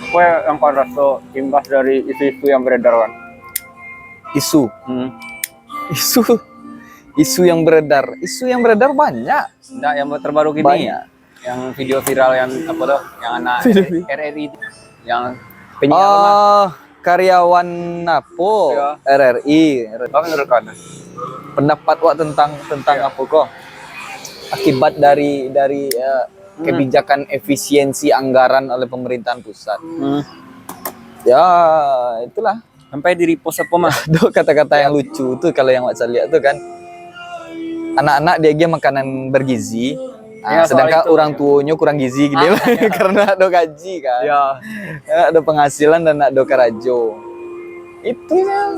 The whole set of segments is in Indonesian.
Apa yang kau rasa imbas dari isu-isu yang beredar kan? Isu, isu, isu yang beredar banyak. Nah, yang terbaru gini, Banyak. yang video viral yang apa tuh, yang anak Video- RRI, yang penyiar lemah. Oh, karyawan Napo Ya. RRI. Apa menurut kau? Pendapat Wak tentang apa kok? Akibat dari kebijakan efisiensi anggaran oleh pemerintahan pusat. Ya, itulah. Sampai di repost apa mah? Itu kata-kata yang lucu tuh kalau yang Wak saya lihat tuh kan. Anak-anak dia makanan bergizi. Ya, soal Sedangkan itu. orang tuanya kurang gizi gitu karena ada gaji kan. Ya, Ada penghasilan dan ada karajo. Itu ya.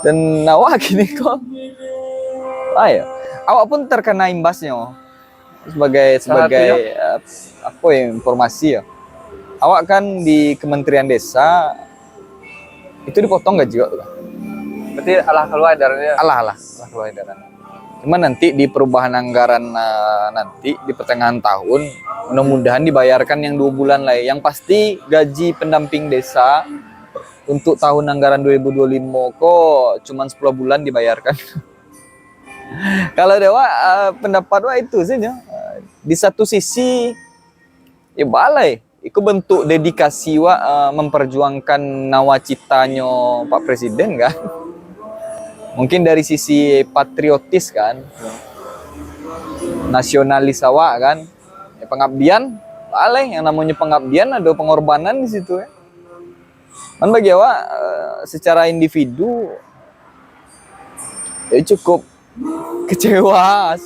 Dan awak gini kok. Ya. Awak pun terkena imbasnya sebagai apa ya, informasi ya. Awak kan di Kementerian Desa itu dipotong gaji kok kan. berarti alah keluar dari Alah keluar edaran. Cuma nanti di perubahan anggaran nanti di pertengahan tahun mudah-mudahan dibayarkan yang 2 bulan lah. Yang pasti gaji pendamping desa untuk tahun anggaran 2025 kok cuman 10 bulan dibayarkan. Kalau Dewa pendapat Wak itu saja. Di satu sisi ya balai, itu bentuk dedikasi Wak memperjuangkan nawacitanya Pak Presiden kan. Mungkin dari sisi patriotis kan, nasionalis Awak kan, ya, pengabdian, balai yang namanya pengabdian ada pengorbanan di situ ya. Kan bagi Awak secara individu ya cukup kecewa.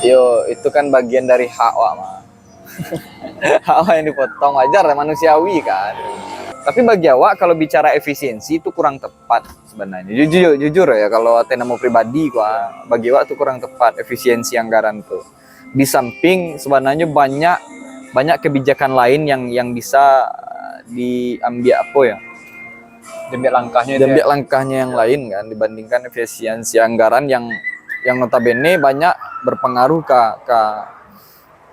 Yo, itu kan bagian dari hak Wak mah. Hak Wak yang dipotong wajar, manusiawi kan. Tapi bagi Awak kalau bicara efisiensi itu kurang tepat sebenarnya. Jujur ya kalau mau pribadi bagi Awak itu kurang tepat efisiensi anggaran tuh. Di samping sebenarnya banyak kebijakan lain yang bisa diambil apa ya? Diambil langkahnya yang lain kan dibandingkan efisiensi anggaran yang notabene banyak berpengaruh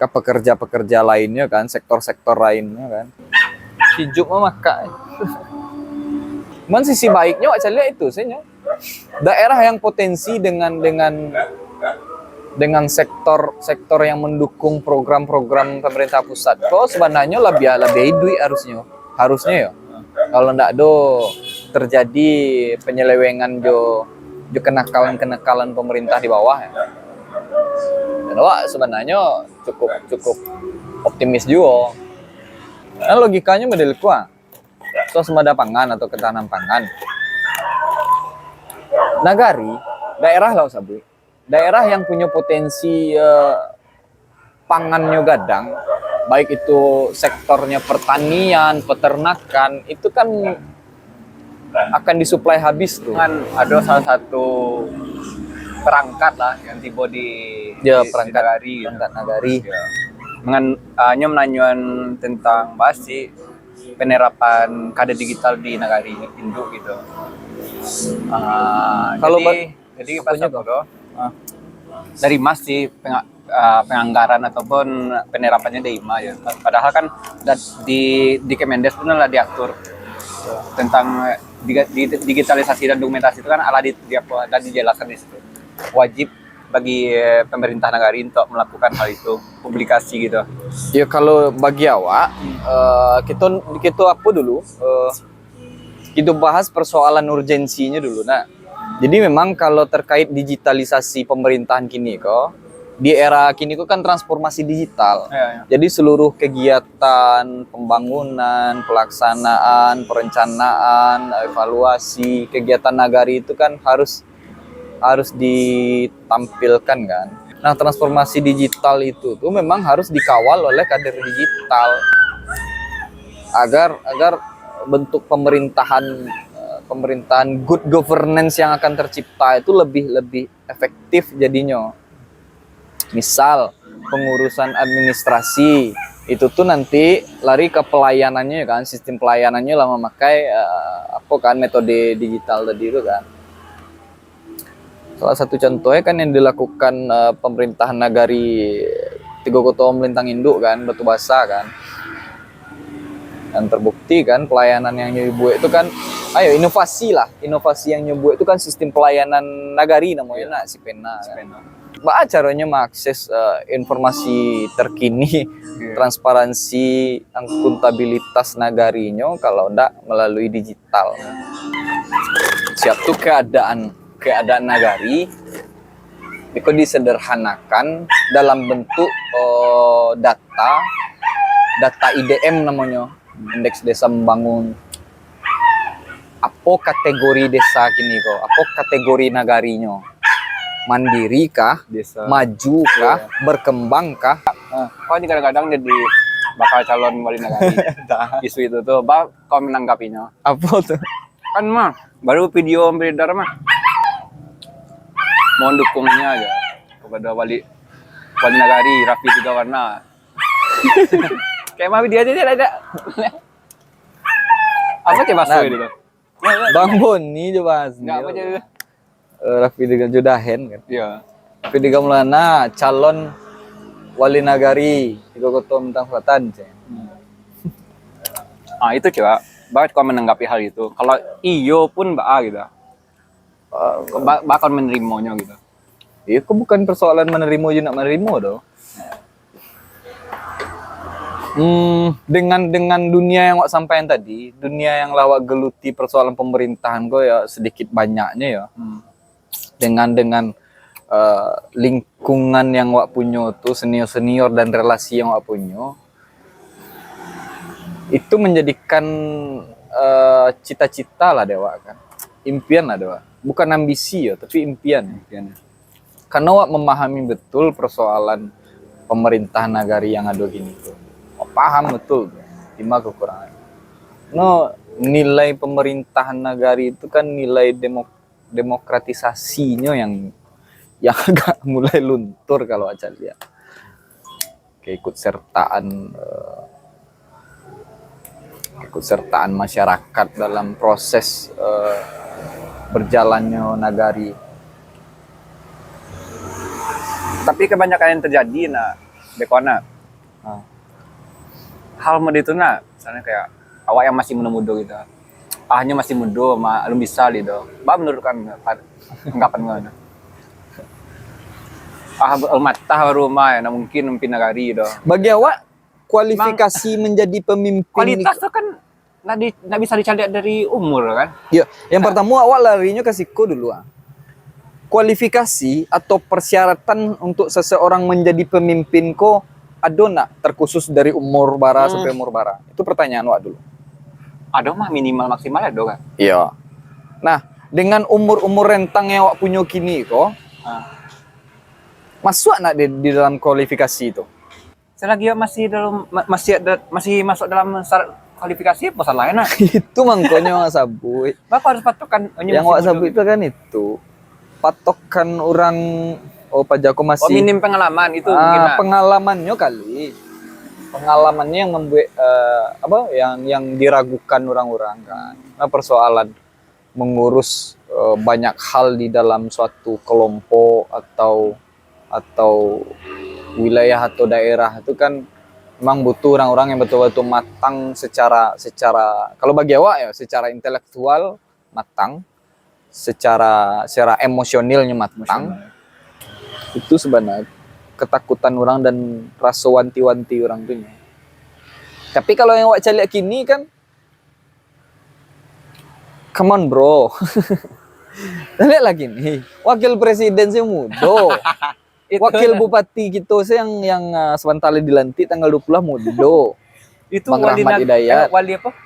ke pekerja-pekerja lainnya kan, sektor-sektor lainnya kan. Hijuk maka. Cuman sisi baiknya Wak lihat itu sebenarnya. Daerah yang potensi dengan sektor yang mendukung program-program pemerintah pusat kok sebenarnya lebih duit harusnya ya. Kalau ndak terjadi penyelewengan jo kenakalan pemerintah di bawah ya. Dan Wak sebenarnya cukup optimis juga. Nah, logikanya model kuah. Swasembada pangan atau ketahanan pangan. Nagari, daerah lah sabu. Daerah yang punya potensi pangannya gadang, baik itu sektornya pertanian, peternakan, itu kan akan disuplai habis tuh. kan ada salah satu perangkat lah yang tiba di perangkat nagari. Ya. Hanya menanyuan tentang pasti penerapan kada digital di nagari induk gitu. Kalau jadi pas apa dari Mas sih penganggaran ataupun penerapannya dari IMA ya. Padahal kan di Kemendes pun lah diatur tentang digitalisasi dan dokumentasi itu kan dan dijelaskan di situ. Wajib bagi pemerintah negara untuk melakukan hal itu, publikasi gitu. Ya kalau bagi Awak kita apa dulu? Kita bahas persoalan urgensinya dulu. Nah, jadi memang kalau terkait digitalisasi pemerintahan kini kok di era kini kok kan transformasi digital. Ya. Jadi seluruh kegiatan pembangunan, pelaksanaan, perencanaan, evaluasi kegiatan nagari itu kan harus ditampilkan kan. Nah, transformasi digital itu tuh memang harus dikawal oleh kader digital agar bentuk pemerintahan good governance yang akan tercipta itu lebih efektif jadinya. Misal pengurusan administrasi itu tuh nanti lari ke pelayanannya kan, sistem pelayanannya lah memakai metode digital tadi itu kan. Salah satu contohnya kan yang dilakukan pemerintahan nagari 3 kota melintang induk kan, Batu Basa kan. Dan terbukti kan pelayanan yang nyobuat itu kan, ayo inovasi lah, inovasi yang nyobuat itu kan sistem pelayanan nagari namanya nak si pena. Kan. Bah caranya mengakses informasi terkini, transparansi, akuntabilitas nagarinya kalau ndak melalui digital. Siap tuh keadaan nagari itu disederhanakan dalam bentuk data IDM namanya, indeks desa membangun. Apa kategori desa kini kok? Apa kategori nagarinya? Mandiri kah? Desa. Maju kah? Berkembang kah? Kok ini kadang-kadang jadi bakal calon wali nagari. Isu itu tuh, kau menanggapinya? Apa tuh? Kan mah baru video beredar mah. Mohon dukungnya aja kepada wali nagari Raffi Tiga Warna. Kayak mah dia aja ada. Apa coba Nah, itu? Bang Boni coba Enggak apa aja. Raffi dengan Judahen kan. Iya. Raffi dengan Mulana calon wali nagari di Kota Mentang Selatan. Ah itu coba banget kau menanggapi hal itu. Kalau iyo pun gitu. Bakal menerimanya gitu. Itu bukan persoalan menerima juga nak menerima doh. Dengan dunia yang wak sampaikan tadi, dunia yang lawak geluti persoalan pemerintahan kok ya sedikit banyaknya ya. Dengan lingkungan yang wak punya tuh senior dan relasi yang wak punya, itu menjadikan cita-cita lah dewa kan, impian lah dewa, bukan ambisi ya, tapi impian. Karena wak memahami betul persoalan pemerintahan nagari yang ada gini tuh. Paham betul lima kekurangan. No, nilai pemerintahan nagari itu kan nilai demokratisasinya yang agak mulai luntur kalau aja lihat. Keikutsertaan masyarakat dalam proses berjalannya nagari. Tapi kebanyakan yang terjadi Bekona. Hal mode itu misalnya kayak awak yang masih muda gitu. Hanya masih muda, belum bisa gitu. Menurut kan anggapan mana? Matah rumah ya, mungkin nagari gitu. Bagi awak kualifikasi menjadi pemimpin Kualitas itu kan nggak bisa dicari dari umur kan? Ya, yang pertama awak larinya ke psiko dulu. Kualifikasi atau persyaratan untuk seseorang menjadi pemimpin ada nak terkhusus dari umur bara sampai umur bara? Itu pertanyaan awak dulu. Ada mah minimal maksimal ada kan? Iya. Nah, dengan umur rentang yang awak punya kini masuk nak di dalam kualifikasi itu? Selagi masih masuk dalam syarat kualifikasi apa salahnya Itu mangkonya yang sabui. Bapak harus patokan. Yang awak sabui itu kan itu patokan orang Pajako masih minim pengalaman itu mungkin pengalamannya kali. Pengalamannya yang membuat yang diragukan orang-orang kan. Nah, persoalan mengurus banyak hal di dalam suatu kelompok atau wilayah atau daerah itu kan memang butuh orang-orang yang betul-betul matang secara kalau bagi awak ya secara intelektual matang, secara emosionalnya matang. Itu sebenarnya ketakutan orang dan rasa wanti-wanti orang punya. Tapi kalau yang awak cari kini kan, come on bro. Lihat lagi nih, wakil presiden sih muda. Wakil bupati kita sih yang sebentar dilantik tanggal 20 muda. Itu Bang Rahmat Hidayat. Wali apa?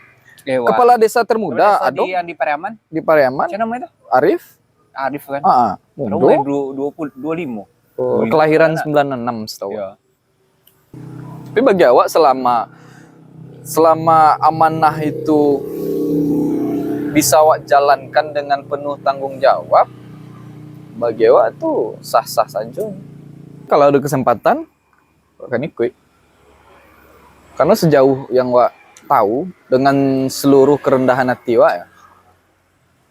Kepala desa termuda ada di Pariaman. Di Pariaman. Siapa namanya itu? Arif kan? muda. 25. Kelahiran 96 setahu. Ya. Tapi bagi awak selama amanah itu bisa awak jalankan dengan penuh tanggung jawab, bagi awak tuh sah-sah saja. Kalau ada kesempatan, akan ikut. Karena sejauh yang awak tahu dengan seluruh kerendahan hati awak ya,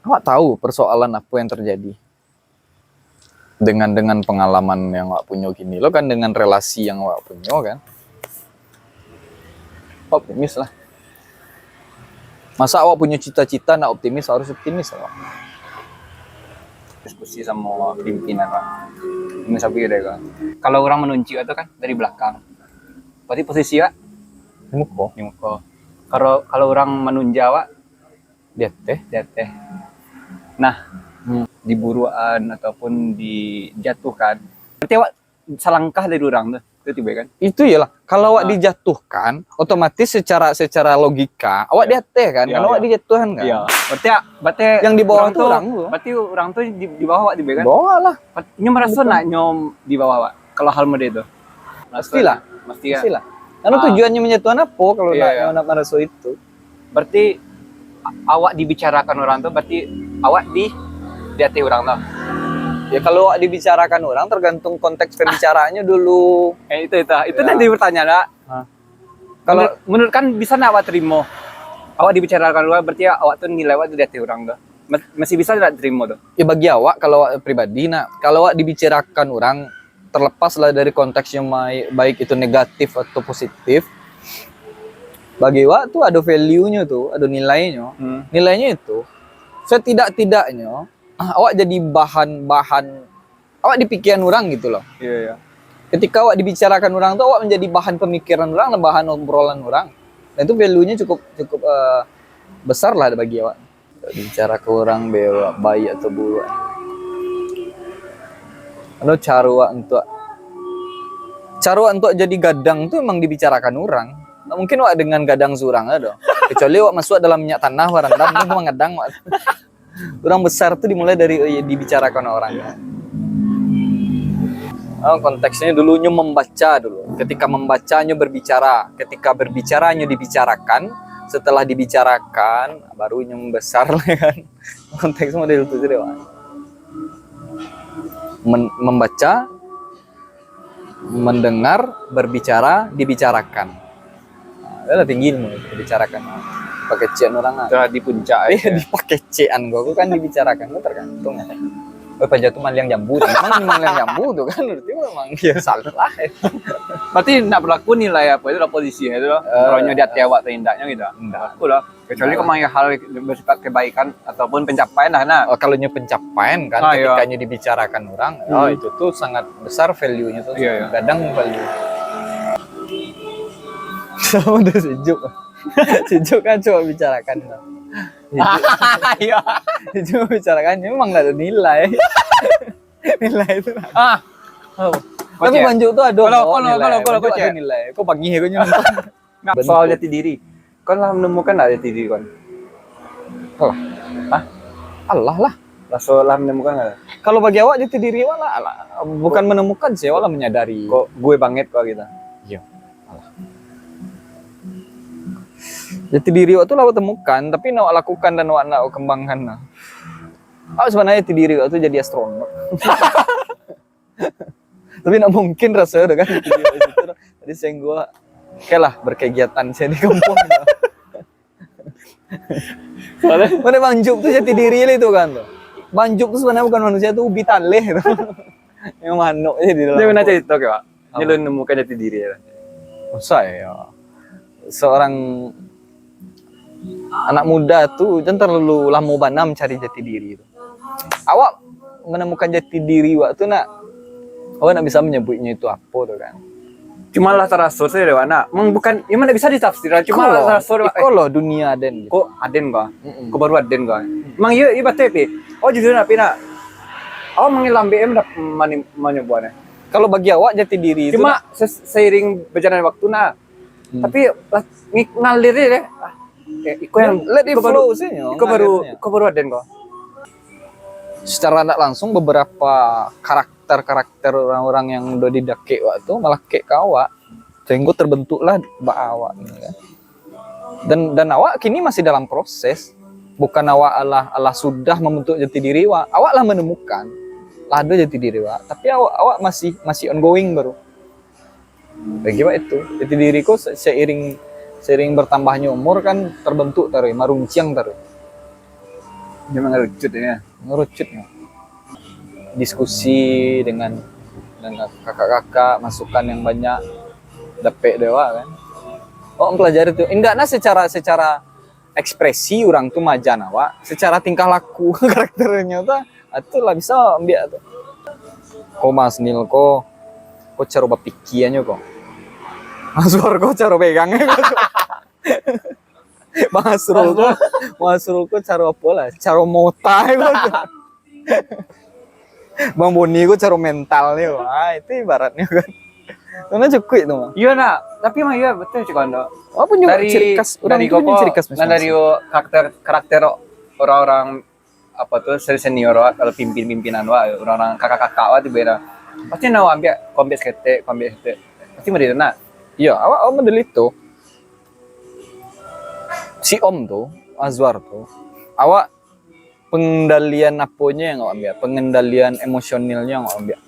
awak tahu persoalan apa yang terjadi. Dengan pengalaman yang awak punya gini lo kan, dengan relasi yang awak punya kan, optimis lah. Masa awak punya cita-cita nak optimis, harus optimis awak. Diskusi sama pimpinan Pak. Ini sapi deh Kak. Kalau orang menunjuk itu kan dari belakang. Berarti posisi Pak Di muka. di muka. Kalau orang menunjuk Pak Dia teh. dia teh. Nah, diburuan ataupun dijatuhkan. Berarti awak selangkah dari orang tuh. Itu tiba kan. Itu ya lah. Kalau awak dijatuhkan, otomatis secara logika awak dia teh kan. Iya, Kalau awak iya. dijatuhkan kan. Iya. Berarti Yang di bawah orang tuh tuh orang tuh. Berarti orang tuh di bawah Pak tiba kan. Bawa lah. Nyom merasa nak nyom di bawah Pak. Kalau hal mode itu. Pastilah. Mesti ya. Pastilah. Karena Ah. tujuannya menjatuhkan apa kalau Iya, iya. nak meraso itu. Berarti awak dibicarakan orang tuh berarti awak di hati orang tuh. Ya kalau awak dibicarakan orang tergantung konteks pembicaraannya dulu. Itu Ya. nanti bertanya nak. Hah. Kalau menurut kan bisa nak awak terima. Awak dibicarakan orang berarti awak tuh nilai awak tuh di hati orang tuh. Masih bisa tidak terima tuh. Ya bagi awak kalau awak pribadi, nah kalau awak dibicarakan orang terlepaslah dari konteksnya baik itu negatif atau positif. Bagi awak tuh ada value-nya tuh, ada nilainya. Nilainya itu setidak-tidaknya awak jadi bahan-bahan awak di pikiran orang gitu loh. Iya iya. Ketika awak dibicarakan orang tuh awak menjadi bahan pemikiran orang, bahan obrolan orang. Dan itu value-nya cukup besar lah bagi awak. Bicara ke orang baik atau buruk. Ano cara untuk jadi gadang tuh emang dibicarakan orang. Nah, mungkin awak dengan gadang seorang ada. Kecuali awak masuk dalam minyak tanah warandam itu memang gadang. Orang besar tuh dimulai dari dibicarakan orang. Konteksnya dulunya membaca dulu. Ketika membacanya berbicara, ketika berbicaranya dibicarakan, setelah dibicarakan barunya membesar kan. Konteks model itu sih membaca, mendengar, berbicara, dibicarakan. Adalah tinggi ilmu dibicarakan. Pakai C orang Sudah di puncak. iya dipakai C-an gua kan dibicarakan gua tergantung. Panjat tuh maliang jambu, memang maliang jambu tuh kan berarti memang dia salah. Berarti tidak berlaku nilai apa itu lah posisi itu loh. Rohnya di hati awak terindaknya gitu. Enggak. Aku loh. Kecuali kemang hal bersifat kebaikan ataupun pencapaian lah nah. Kalau pencapaian kan Iya. ketikanya dibicarakan orang, oh itu tuh sangat besar value-nya tuh. Iya, iya. Kadang value. Sama udah sejuk. Sejuk kan coba bicarakan. Iya. Sejuk bicarakan memang nggak ada nilai. Nilai itu. Oh. Tapi Banjuk tuh ada Kalau Banjuk ada nilai. Kok pagi ya kau nonton? Bentuk. soal jati diri. Kau lah menemukan nggak jati diri kan? Allah. Hah? Allah lah. Lah soal menemukan nggak? Kalau bagi awak jati diri awak lah, bukan menemukan sih, awak lah menyadari. Kok gue banget kok gitu. Iya. Jati diri awak tuh lah awak temukan, tapi awak lakukan dan awak kembangkan lah. Awak sebenarnya jati diri awak tuh jadi astronot. Tapi nak mungkin rasanya kan jati diri awak itu. Tadi saya gua oke lah berkegiatan saya di kampung. Soalnya Mana Banjuk tuh jati diri itu kan tuh. Banjuk tuh sebenarnya bukan manusia tuh ubi taleh gitu. Yang manuk aja di dalam. dia pernah cerita kayak Pak. Dia lu menemukan jati diri ya. Masa ya? Seorang anak muda tuh jangan terlalu lama banget mencari jati diri itu. Awak menemukan jati diri waktu nak awak nak bisa menyebutnya itu apa tuh kan? Cuma lah terasur saya dewana. Emang bukan, ya mana bisa ditafsirkan. Cuma lah terasur. Iko loh dunia den. Gitu. Kok aden kok? Kok baru aden kok? Emang iya ibaratnya pi. Oh jujur napi nak. Oh mengilam BM dah menyebuahnya. Kalau bagi awak jati diri itu Cuma seiring berjalannya waktu nah. Tapi ngalir deh. Iko yang let it iko baru- flow sih nyong, ngalirnya. Iko baru aden kok. Secara tidak langsung beberapa karakter orang-orang yang udah didake waktu malah kek ke awak sehingga terbentuklah bak awak gitu kan. Dan awak kini masih dalam proses, bukan awak Allah sudah membentuk jati diri awak lah menemukan lah ada jati diri awak, tapi awak masih ongoing baru bagi awak itu jati diriku seiring bertambahnya umur kan terbentuk taruh marunciang taruh Dia mengerucut ya. ngerucutnya diskusi dengan kakak-kakak masukan yang banyak dapet dewa kan oh mempelajari itu indahnya secara ekspresi orang tuh majan awak secara tingkah laku karakternya tuh itu lah bisa ambil tuh. Ko Mas Nil ko cara bapikiannya kok. Masur ko cara pegangnya kok. Masrul ko cara apa lah? Cara mota kok. Bang Boni ko cara mentalnya. Wah, itu ibaratnya kan. Karena cukup itu mah. Iya nak, tapi mah iya betul sih kondo. Apa juga ciri khas orang dari itu punya koko ciri khas dan dari karakter orang-orang apa tuh senior wa, kalau pimpinan wa, orang-orang kakak-kakak wa tuh beda. Pasti nawa ambil kombes kete pasti mau nak. Iya, awak model itu. Si Om tuh, Azwar tuh. Awak pengendalian apanya yang awak ambil, pengendalian emosionalnya yang awak ambil.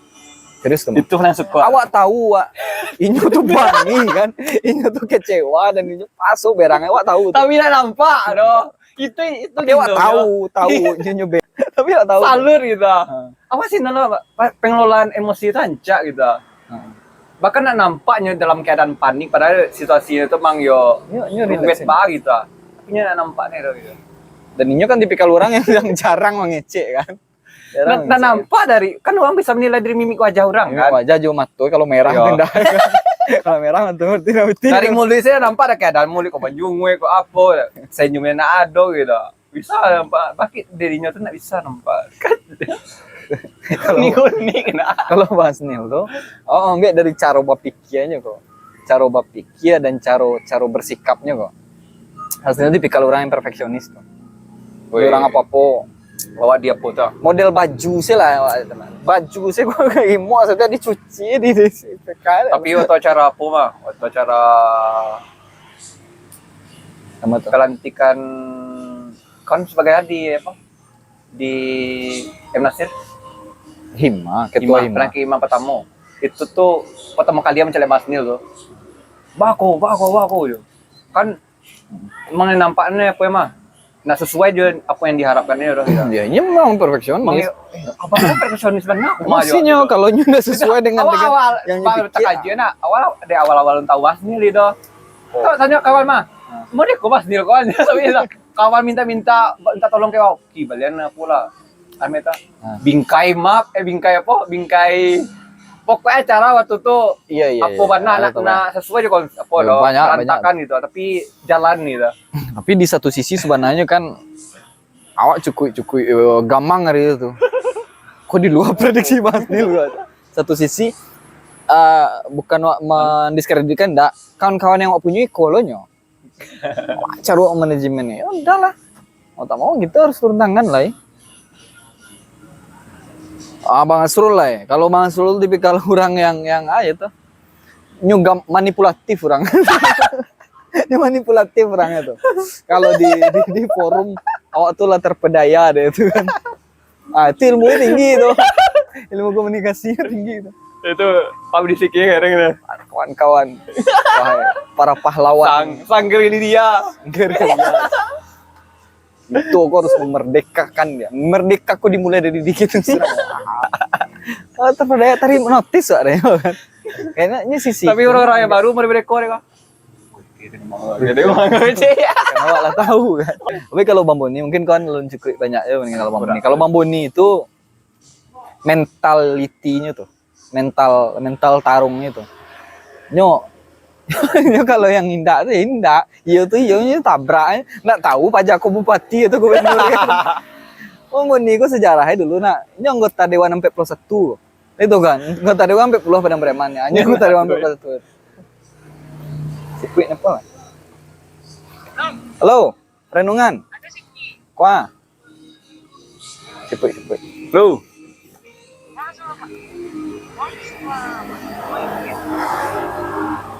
Serius tuh. Itu yang suka. Awak tahu, Wak. Inyo tuh bani kan. Inyo tuh kecewa dan inyo pasuk berangnya awak tahu. Tapi tidak nampak, aduh. Itu Tapi awak tahu inyo be. Tapi awak tahu. Salur gitu. Apa sih nana pengelolaan emosi rancak gitu. Bahkan nak nampaknya dalam keadaan panik padahal situasinya itu mang yo relax banget gitu. Tapi nak nampaknya gitu. Dan inyo kan tipikal orang yang jarang mengecek kan. Nah, nampak dari kan orang bisa menilai dari mimik wajah orang kan. Wajah juga matu kalau merah pindah. Kalau merah matu ngerti. Dari mulut saya nampak ada keadaan mulut kok banjungwe kok apa senyumnya nak ado gitu. Bisa nampak, tapi dirinya tuh nggak bisa nampak. Kan unik nah. Kalau bahas Nil tuh, enggak dari cara berpikirnya kok. Cara berpikir dan cara bersikapnya kok. Hasilnya tipikal orang yang perfeksionis tuh. Orang apa-apa bawa dia foto model baju sih lah teman. Baju sih gua kayak mau maksudnya dicuci di tapi waktu acara apa mah waktu acara sama tuh pelantikan kan sebagai di apa di M Nasir ketua Hima pelantikan imam pertama itu tuh pertama kali dia mencari Mas Nil tuh bako yo kan emang nampaknya apa ya mah nah sesuai juga apa yang diharapkannya udah gitu. Ya, ini memang perfeksionis. Apa sih perfeksionis benar? Maksudnya kalau nggak sesuai dengan awal yang tak aja nak awal tahu Mas Nil itu. Kau tanya kawan mah, mau deh kau Mas Nil kawan. Tapi kawan minta tolong ke Oki balian pula. Ameta bingkai map bingkai apa? Bingkai pokoknya acara waktu itu apa benar nah sesuai juga apa loh berantakan gitu tapi jalan gitu. Tapi di satu sisi sebenarnya kan awak cukup gamang hari itu. Kok di luar prediksi Mas Nil gua. Satu sisi bukan mendiskreditkan enggak kawan-kawan yang awak punya kolonyo. Cara manajemennya ya udahlah. Mau tak mau gitu harus turun tangan lah ya. Bang Asrul lah ya. Kalau Bang Asrul tipikal orang yang tuh nyugam manipulatif orang. Dia manipulatif orangnya tuh. Kalau di forum awak tuh lah terpedaya deh itu kan. Itu ilmunya tinggi tuh. Ilmu komunikasinya tinggi tuh. Itu publicity kadang kawan-kawan. Para pahlawan. Sang gerilya. Itu aku harus memerdekakan dia. Merdeka aku dimulai dari dikit. Terpedaya tadi notis soalnya kan. Kayaknya sisi. Tapi orang-orang yang baru merdeka kok. Kenapa lah tahu kan. Tapi kalau Bang Boni mungkin kan belum cukup banyak ya kalau Bang Boni. Kalau Bang Boni itu mentalitinya tuh. Mental tarungnya tuh. Kalau yang indah tuh indah, iya tuh iya tabrak, nggak tahu pajak bupati atau gubernur kan. Oh Boni itu sejarahnya dulu nak, ini anggota Dewan 41, itu kan, anggota Dewan 40 Padang Bremannya, ini anggota Dewan 41. Sipit apa? Halo, renungan. Kuah. Sipit. Lu.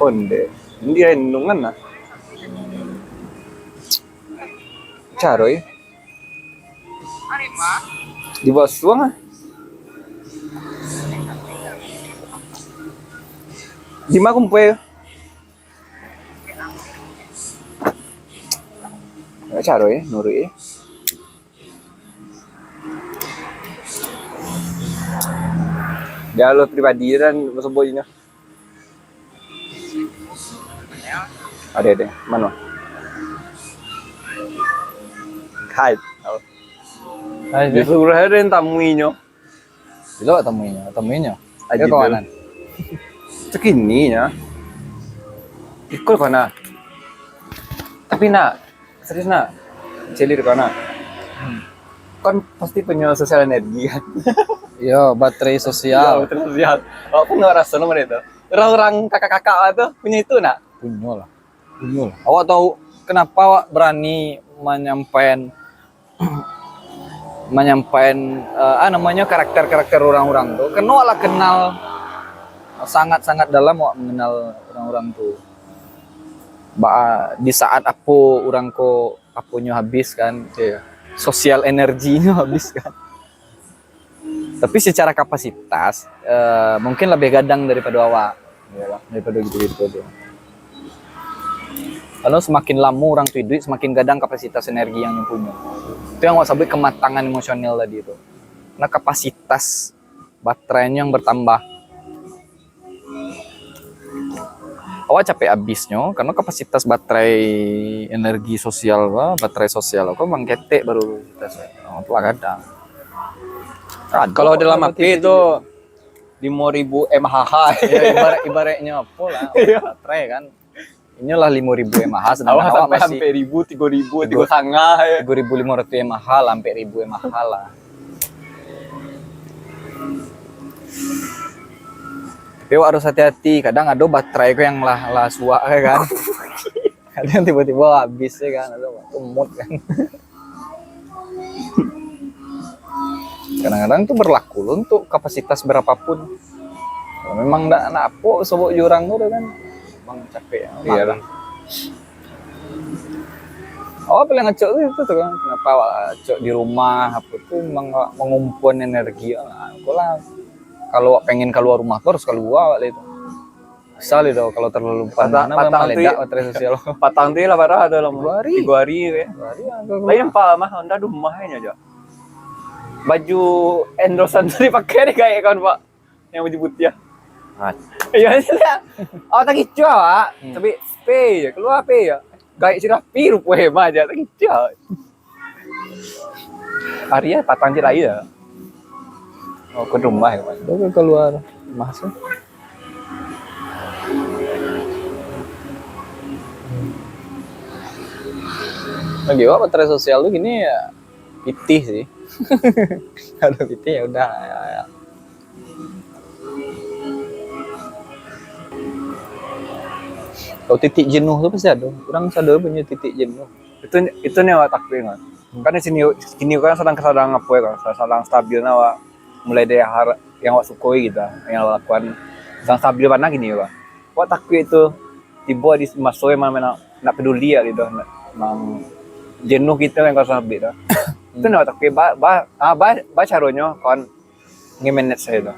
Onde, ini renungan lah. Caroy. Di bawah suang ah. Di mana kumpul? Caroy, Nuri. Jalur pribadi dan sebagainya. Ada mana? Kait. Aja. Disuruh ada yang tamuinyo. Dilo temuinya. Aja Ayo kawanan. Segini ya. Ikut kana. Tapi nak, serius nak. Celir kana. Kan pasti punya sosial energi kan. Iya, baterai Ya, sosial. betul lihat. Aku nggak rasa nomor itu. Orang-orang kakak-kakak itu punya itu nak. Punya lah. Awak tahu kenapa awak berani namanya karakter-karakter orang-orang tuh? Karena awak lah kenal sangat-sangat dalam awak mengenal orang-orang tuh. Di saat apunyo habis kan, sosial energinya habis kan. Tapi secara kapasitas mungkin lebih gadang daripada awak, daripada gitu-gitu tuh. Kalau semakin lama orang tuh hidup, semakin gadang kapasitas energi yang punya. Itu yang awak sebut kematangan emosional tadi itu. Nah kapasitas baterainya yang bertambah. Awak capek habisnya karena kapasitas baterai energi sosial, baterai sosial aku memang ketek baru kita itu lah kadang. Kalau dalam HP itu 5.000 mAh. Ya, ibaratnya apa lah baterai kan. Inilah 5.000 mAh sedangkan Awak awak sampai masih sampai 1.000, 3.000, 3.500 ya. 3.500 mAh lah, sampai 1.000 mAh lah. Tapi awak harus hati-hati, kadang ada baterai yang lah suak kan. Kadang tiba-tiba habis ya kan, ada mood kan. Kadang-kadang itu berlaku loh untuk kapasitas berapapun. Kalau memang ndak apa sobok jurang tuh kan, bang capek ya. Iya lah. Awak paling ngecok itu tuh kan, kenapa awak ngecok di rumah apa tuh memang mengumpulkan energi. Aku lah kalau awak pengen keluar rumah terus keluar awak itu. Misal itu kalau terlalu panas memang meledak baterai sosial. Patang tuh lah parah ada lah. 2 hari. 3 hari ya. Lain apa mah anda rumahnya aja. Baju endorsan tadi pakai nih kayak kan Pak. Yang baju putih ya. Iya sih. Awak tak kicau Pak. Tapi ya keluar ya. Kayak sirah piru poe mah aja tak kicau. Arya patang je lagi ya. Oh ke rumah ya Pak. Udah keluar masuk. Bagi awak baterai sosial tuh gini ya pitih sih. Kalau pitih ya udah ya. Kalau titik jenuh tuh pasti ada. Orang sadar punya titik jenuh. Itu nih awak takut kan. Kan di sini kan sedang apa ya kan, sedang stabil awak mulai dari yang awak sukoi gitu, yang awak lakukan sedang stabil mana gini ya. Awak takut itu tiba di masuk mana nak peduli ya gitu, mang jenuh kita yang kau sabit dah. Itu nih awak takut ba caranya kan nge-manage saya dah.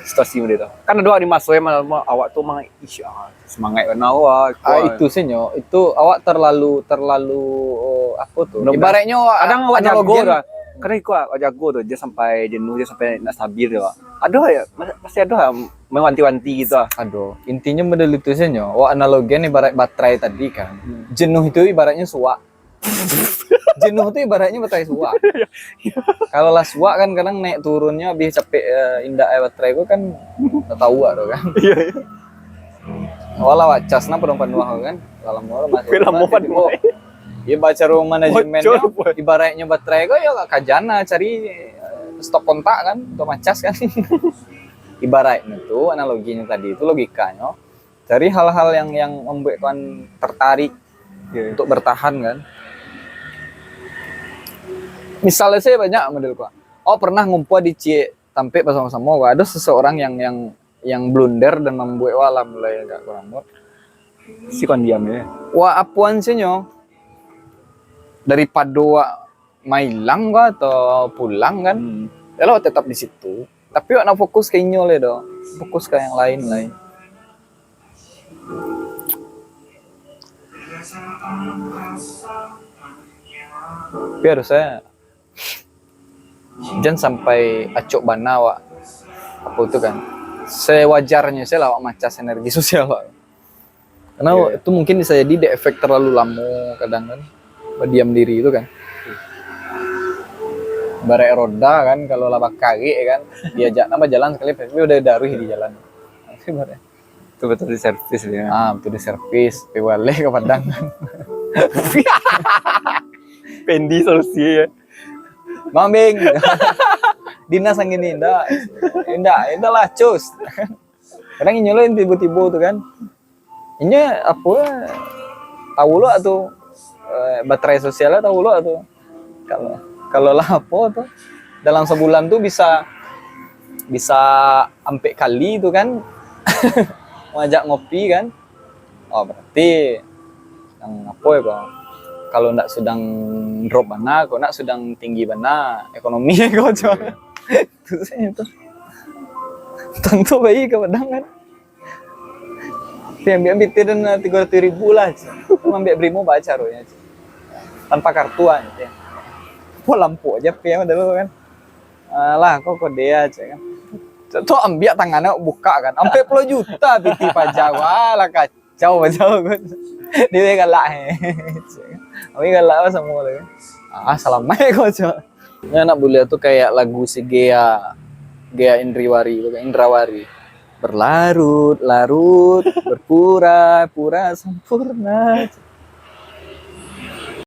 Situasi itu. Kan ada di masuk malah awak tuh mang semangat kan awak. Itu sih nyo, itu awak terlalu apa tuh? Ibaratnya kadang awak jago analogen. dah. Karena itu awak jago tuh, dia sampai jenuh, dia sampai nak stabil dia. Ada ya, pasti ada mewanti-wanti gitu. Aduh, intinya model itu sih nyo. Awak analogen ibarat baterai tadi kan. Jenuh itu ibaratnya suak. Jenuh itu ibaratnya baterai suak. Kalau lah suak kan kadang naik turunnya habis capek indah baterai itu kan tak tahu tuh kan. Iya. Awalnya awak casna penumpang kan. Dalam masih. Film mau Ya baca rumah manajemennya ibaratnya baterai kok ya kajana cari stok kontak kan untuk macas kan. Ibaratnya tuh analoginya tadi itu logikanya cari hal-hal yang membuat kalian tertarik untuk bertahan kan. Misalnya saya banyak model kok. Oh pernah ngumpul di Cie Tampe bersama-sama ada seseorang yang blunder dan membuat wala mulai agak kurang mood. Si kon diam ya. Wah apuan sih nyo daripada wak mailang gua atau pulang kan, lo tetap di situ. Tapi wak nak fokus ke inyo le do, fokus ke yang lain. Tapi harusnya jangan sampai acok bana wak apa itu kan. Sewajarnya saya lah wak macas energi sosial wak. Karena itu mungkin bisa jadi efek terlalu lama kadang kan. Diam diri itu kan. barek roda kan kalau labak kaki kan diajak nama jalan sekali tapi udah daruh di jalan. Itu betul di servis dia. Betul di servis pewale ke Padang. Pendi solusi ya. Mambing. Dinas yang gini indah lah cus. Kadang nyoloin tiba-tiba tuh kan. Ini apa tahu lo atau baterai sosialnya tahu lo atau kalau lah apa tuh dalam sebulan tuh bisa sampai kali itu kan ngajak ngopi kan. Oh berarti yang apa ya kok kalau ndak sedang drop mana kok ndak sedang tinggi mana ekonomi kok coba itu tentu baik ke Padang kan ambil tidan 300.000 lah ambil brimo baca rohnya tanpa kartuan ya. Lampu aja PM dulu kan lah kok dia aja kan tuh ambil tangannya buka kan sampai 10 juta PT pajak wala kacau dia galak kami galak semua lagi salamnya kok coba ya anak bule tuh kayak lagu si Gea Indrawari berlarut-larut berpura-pura sempurna